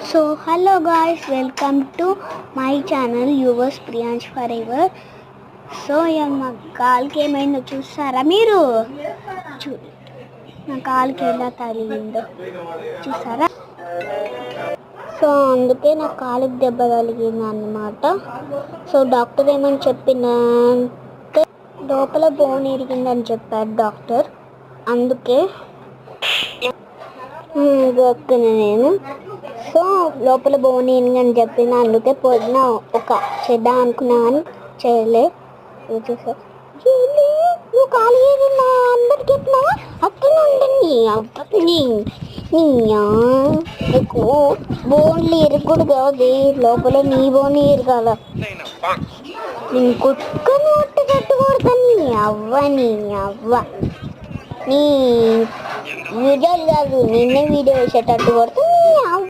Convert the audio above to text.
So hello guys, welcome to my channel yours Priyansh for ever. So మా కాలుకి ఏమైందో చూస్తారా మీరు? నా కాలుకి ఎలా తగిలిందో చూసారా? సో అందుకే నా కాలుకి దెబ్బ తగిలింది అన్నమాట. సో డాక్టర్ ఏమని చెప్పిందంటే లోపల బోన్ ఇరిగిందని చెప్పారు డాక్టర్. అందుకే నేను సో లోపల బోన్ అని చెప్పింది. అందుకే పొద్దున ఒక చేద్దాం అనుకున్నా కానీ చేయలే. చూసా నువ్వు ఖాళీ అందరికి చెప్పినావా? అక్కడ ఉంటుంది అప్పని నీకు బోన్లు ఇరగకూడదు కాదు, లోపల నీ బోన్ ఇరగాల. నేను కుట్టుకొని ఒట్టు కట్టుకొడతాను నీ అవ్వ నీ వీడియోలు కాదు, నిన్నే వీడియో వేసేటట్టు కొడతాను నీ అవ్వ.